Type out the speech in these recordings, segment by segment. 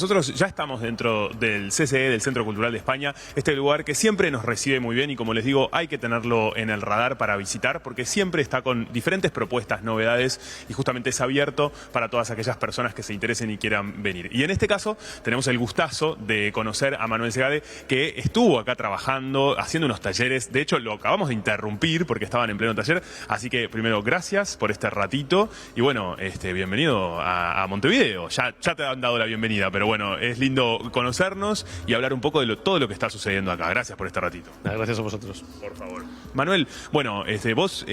Nosotros ya estamos dentro del CCE, del Centro Cultural de España, este lugar que siempre nos recibe muy bien y, como les digo, hay que tenerlo en el radar para visitar porque siempre está con diferentes propuestas, novedades, y justamente es abierto para todas aquellas personas que se interesen y quieran venir. Y en este caso tenemos el gustazo de conocer a Manuel Segade, que estuvo acá trabajando, haciendo unos talleres. De hecho, lo acabamos de interrumpir porque estaban en pleno taller, así que primero gracias por este ratito y bueno, bienvenido a Montevideo. Ya te han dado la bienvenida, pero bueno, es lindo conocernos y hablar un poco de todo lo que está sucediendo acá. Gracias por este ratito. Gracias a vosotros. Por favor. Manuel, bueno, vos,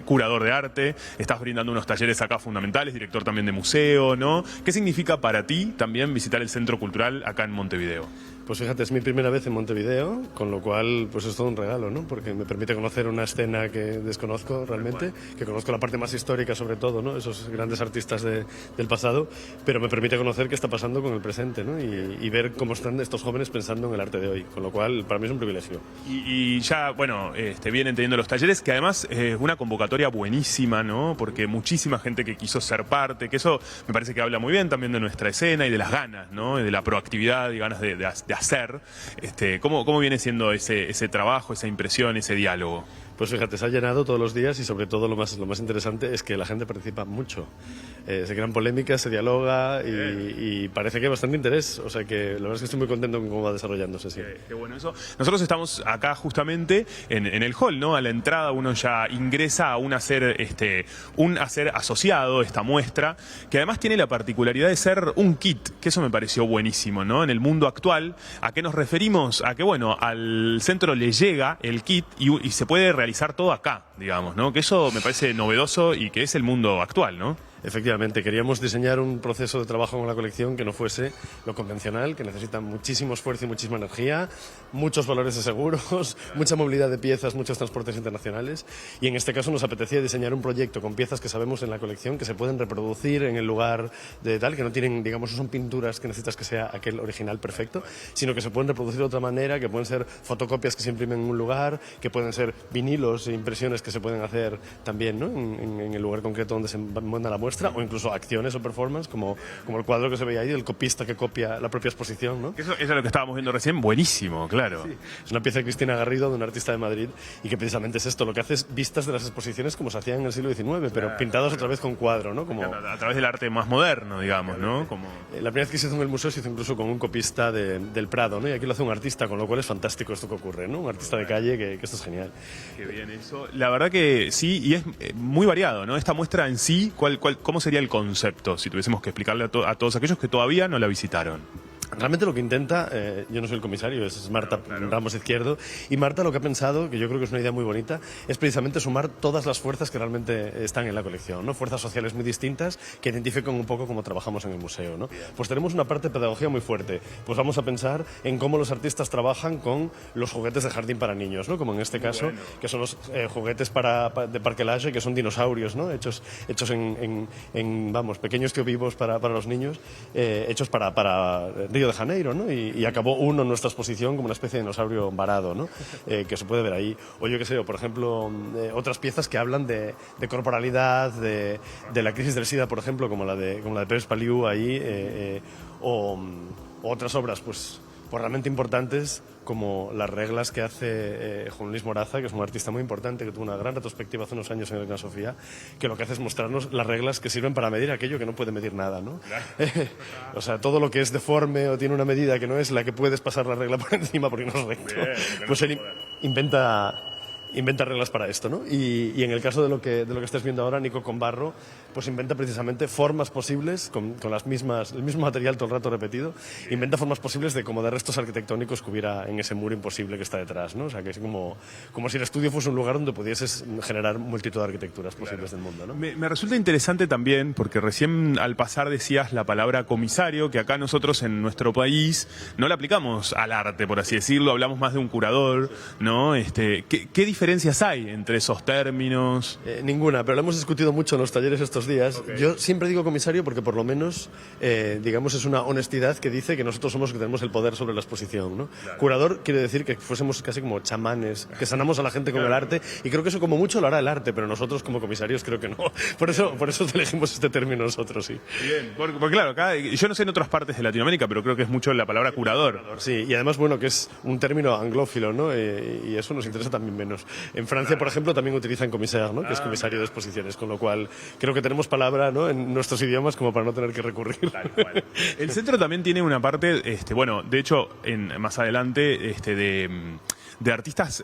curador de arte, estás brindando unos talleres acá fundamentales, director también de museo, ¿no? ¿Qué significa para ti también visitar el Centro Cultural acá en Montevideo? Pues fíjate, es mi primera vez en Montevideo, con lo cual pues es todo un regalo, ¿no? Porque me permite conocer una escena que desconozco realmente, que conozco la parte más histórica sobre todo, ¿no? Esos grandes artistas del pasado, pero me permite conocer qué está pasando con el presente, ¿no? Y ver cómo están estos jóvenes pensando en el arte de hoy, con lo cual para mí es un privilegio. Y ya, bueno, vienen teniendo los talleres, que además es una convocatoria buenísima, ¿no? Porque muchísima gente que quiso ser parte, que eso me parece que habla muy bien también de nuestra escena y de las ganas, ¿no? Y de la proactividad y ganas de hacer. ¿Cómo viene siendo ese trabajo, esa impresión, ese diálogo? Pues fíjate, se ha llenado todos los días y sobre todo lo más interesante es que la gente participa mucho. Se crean polémicas, se dialoga y parece que hay bastante interés. O sea que la verdad es que estoy muy contento con cómo va desarrollándose. Sí. Qué bueno eso. Nosotros estamos acá justamente en el hall, ¿no? A la entrada uno ya ingresa a un hacer asociado, esta muestra, que además tiene la particularidad de ser un kit, que eso me pareció buenísimo, ¿no? En el mundo actual, ¿a qué nos referimos? A que, bueno, al centro le llega el kit y se puede realizar todo acá, digamos, ¿no? Que eso me parece novedoso y que es el mundo actual, ¿no? Efectivamente, queríamos diseñar un proceso de trabajo con la colección que no fuese lo convencional, que necesita muchísimo esfuerzo y muchísima energía, muchos valores de seguros, mucha movilidad de piezas, muchos transportes internacionales, y en este caso nos apetecía diseñar un proyecto con piezas que sabemos en la colección que se pueden reproducir en el lugar de tal, que no tienen, digamos, no son pinturas que necesitas que sea aquel original perfecto, sino que se pueden reproducir de otra manera, que pueden ser fotocopias que se imprimen en un lugar, que pueden ser vinilos e impresiones que se pueden hacer también, ¿no? en el lugar concreto donde se manda la muestra, o incluso acciones o performance, como el cuadro que se veía ahí, el copista que copia la propia exposición, ¿no? Eso es lo que estábamos viendo recién, buenísimo, claro. Sí. Es una pieza de Cristina Garrido, de una artista de Madrid, y que precisamente es esto, lo que hace es vistas de las exposiciones como se hacían en el siglo XIX, pero pintados otra vez con cuadro, ¿no? A través del arte más moderno, digamos, ¿no? La primera vez que se hizo en el museo se hizo incluso con un copista del Prado, ¿no? Y aquí lo hace un artista, con lo cual es fantástico esto que ocurre, ¿no? Un artista de calle, que esto es genial. Qué bien eso. La verdad que sí, y es muy variado, ¿no? Esta muestra en sí, ¿cómo sería el concepto, si tuviésemos que explicarle a todos aquellos que todavía no la visitaron? Realmente lo que intenta, yo no soy el comisario, es Marta Ramos Izquierdo, y Marta lo que ha pensado, que yo creo que es una idea muy bonita, es precisamente sumar todas las fuerzas que realmente están en la colección, ¿no? Fuerzas sociales muy distintas que identifican un poco cómo trabajamos en el museo, ¿no? Pues tenemos una parte de pedagogía muy fuerte, pues vamos a pensar en cómo los artistas trabajan con los juguetes de jardín para niños, ¿no? Como en este caso, que son los juguetes de Parque Lage, que son dinosaurios, ¿no? Hechos en pequeños vivos para los niños, hechos para Río de Janeiro, ¿no? Y acabó uno en nuestra exposición como una especie de dinosaurio varado, ¿no? Que se puede ver ahí. O yo qué sé, o por ejemplo, otras piezas que hablan de corporalidad, de la crisis del SIDA, por ejemplo, como la de Pérez Paliú ahí, o otras obras, pues realmente importantes, como las reglas que hace Juan Luis Moraza, que es un artista muy importante, que tuvo una gran retrospectiva hace unos años en el Gran Sofía, que lo que hace es mostrarnos las reglas que sirven para medir aquello que no puede medir nada, ¿no? O sea, todo lo que es deforme o tiene una medida que no es la que puedes pasar la regla por encima porque no es recto, pues él inventa reglas para esto, ¿no? Y en el caso de lo que estás viendo ahora, Nico Combarro, pues inventa precisamente formas posibles, con el mismo material todo el rato repetido, inventa formas posibles de acomodar restos arquitectónicos que hubiera en ese muro imposible que está detrás, ¿no? O sea, que es como si el estudio fuese un lugar donde pudieses generar multitud de arquitecturas posibles del mundo, ¿no? Me resulta interesante también, porque recién al pasar decías la palabra comisario, que acá nosotros en nuestro país no la aplicamos al arte, por así decirlo, hablamos más de un curador, ¿no? ¿Qué diferencia diferencias hay entre esos términos? Ninguna, pero lo hemos discutido mucho en los talleres estos días. Okay. Yo siempre digo comisario porque por lo menos, digamos, es una honestidad que dice que nosotros somos los que tenemos el poder sobre la exposición, ¿no? Claro. Curador quiere decir que fuésemos casi como chamanes, que sanamos a la gente con el arte, y creo que eso como mucho lo hará el arte, pero nosotros como comisarios creo que no. Por eso elegimos este término nosotros, sí. Bien, porque claro, acá, yo no sé en otras partes de Latinoamérica, pero creo que es mucho la palabra curador. Sí, y además, bueno, que es un término anglófilo, ¿no? Y eso nos interesa también menos. En Francia, por ejemplo, también utilizan commissaire, ¿no? Que es comisario de exposiciones, con lo cual creo que tenemos palabra, ¿no?, en nuestros idiomas como para no tener que recurrir. Tal cual. El centro también tiene una parte, bueno, de hecho, más adelante, de artistas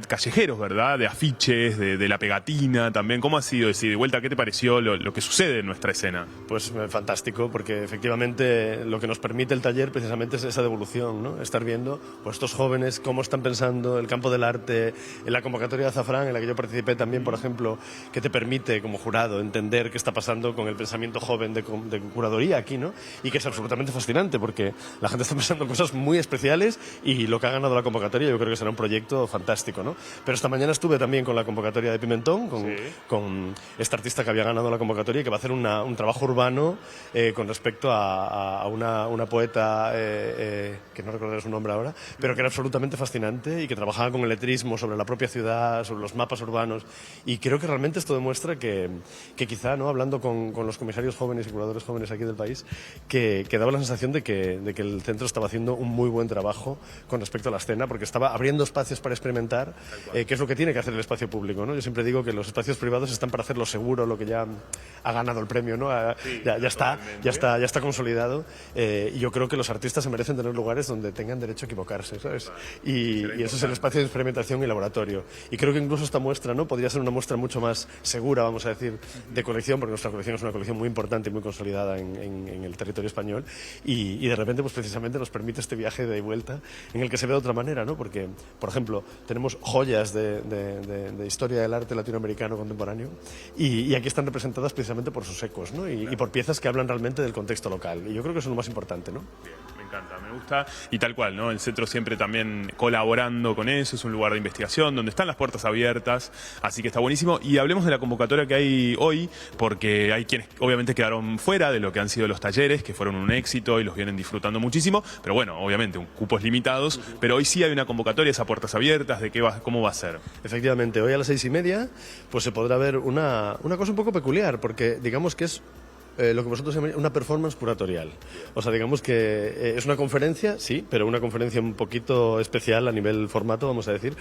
callejeros, ¿verdad? De afiches, de la pegatina también. ¿Cómo ha sido ese de vuelta? ¿Qué te pareció lo que sucede en nuestra escena? Pues fantástico, porque efectivamente lo que nos permite el taller precisamente es esa devolución, ¿no? Estar viendo pues, estos jóvenes cómo están pensando el campo del arte, en la convocatoria de Azafrán, en la que yo participé también, por ejemplo, que te permite como jurado entender qué está pasando con el pensamiento joven de curaduría aquí, ¿no? Y que es absolutamente fascinante, porque la gente está pensando cosas muy especiales y lo que ha ganado la convocatoria yo creo que será un proyecto fantástico, ¿no? Pero esta mañana estuve también con la convocatoria de Pimentón, con esta artista que había ganado la convocatoria y que va a hacer un trabajo urbano con respecto a una poeta que no recordaré su nombre ahora, pero que era absolutamente fascinante y que trabajaba con el letrismo sobre la propia ciudad, sobre los mapas urbanos, y creo que realmente esto demuestra que quizá, ¿no?, hablando con los comisarios jóvenes y curadores jóvenes aquí del país, que daba la sensación de que el centro estaba haciendo un muy buen trabajo con respecto a la escena, porque estaba abriendo espacios para experimentar, que es lo que tiene que hacer el espacio público, ¿no? Yo siempre digo que los espacios privados están para hacerlo seguro, lo que ya ha ganado el premio, ¿no? Ya está consolidado, y yo creo que los artistas se merecen tener lugares donde tengan derecho a equivocarse, ¿sabes? Y eso es el espacio de experimentación y laboratorio. Y creo que incluso esta muestra, ¿no?, podría ser una muestra mucho más segura, vamos a decir, de colección, porque nuestra colección es una colección muy importante y muy consolidada en el territorio español, y de repente, pues precisamente nos permite este viaje de vuelta en el que se ve de otra manera, ¿no? Porque, por ejemplo, tenemos joyas de historia del arte latinoamericano contemporáneo y aquí están representadas precisamente por sus ecos, ¿no? Y por piezas que hablan realmente del contexto local. Y yo creo que eso es lo más importante, ¿no? Bien, me encanta, me gusta. Y tal cual, ¿no? El centro siempre también colaborando con eso, es un lugar de investigación donde están las puertas abiertas, así que está buenísimo. Y hablemos de la convocatoria que hay hoy, porque hay quienes obviamente quedaron fuera de lo que han sido los talleres, que fueron un éxito y los vienen disfrutando muchísimo, pero bueno, obviamente, cupos limitados, pero hoy sí hay una convocatoria, a puertas abiertas, ¿cómo va a ser? Efectivamente, hoy a las 6:30 pues se podrá ver una cosa un poco peculiar, porque digamos que es lo que vosotros llamáis una performance curatorial. O sea, digamos que es una conferencia, sí, pero una conferencia un poquito especial a nivel formato, vamos a decir,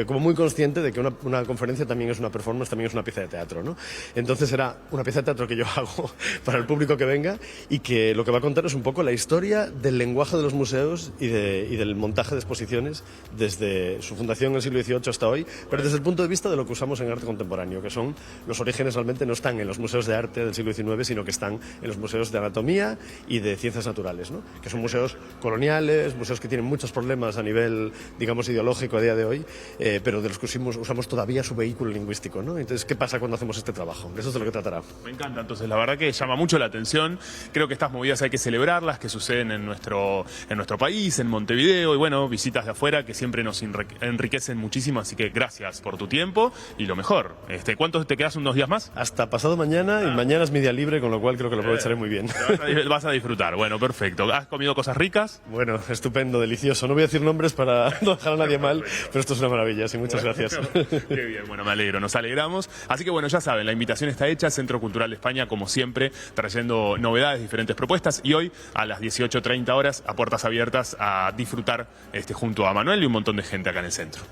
como muy consciente de que una conferencia también es una performance, también es una pieza de teatro, ¿no? Entonces será una pieza de teatro que yo hago para el público que venga y que lo que va a contar es un poco la historia del lenguaje de los museos y del montaje de exposiciones desde su fundación en el siglo XVIII hasta hoy, pero desde el punto de vista de lo que usamos en arte contemporáneo, que son los orígenes realmente no están en los museos de arte del siglo XIX, sino que están en los museos de anatomía y de ciencias naturales, ¿no? Que son museos coloniales, museos que tienen muchos problemas a nivel, digamos, ideológico a día de hoy, pero de los que usamos todavía su vehículo lingüístico, ¿no? Entonces, ¿qué pasa cuando hacemos este trabajo? Eso es de lo que tratará. Me encanta, entonces la verdad que llama mucho la atención. Creo que estas movidas hay que celebrarlas, que suceden en nuestro país, en Montevideo, y bueno, visitas de afuera que siempre nos enriquecen muchísimo, así que gracias por tu tiempo y lo mejor. ¿Cuántos te quedas, unos días más? Hasta pasado mañana, y mañana es mi día libre, con lo cual creo que lo aprovecharé muy bien. Vas a disfrutar, bueno, perfecto. ¿Has comido cosas ricas? Bueno, estupendo, delicioso. No voy a decir nombres para no dejar a nadie mal, pero esto es una maravilla, sí, muchas gracias. Qué bien, bueno, me alegro, nos alegramos. Así que bueno, ya saben, la invitación está hecha, Centro Cultural de España, como siempre, trayendo novedades, diferentes propuestas, y hoy a las 18:30 horas, a puertas abiertas, a disfrutar junto a Manuel y un montón de gente acá en el centro.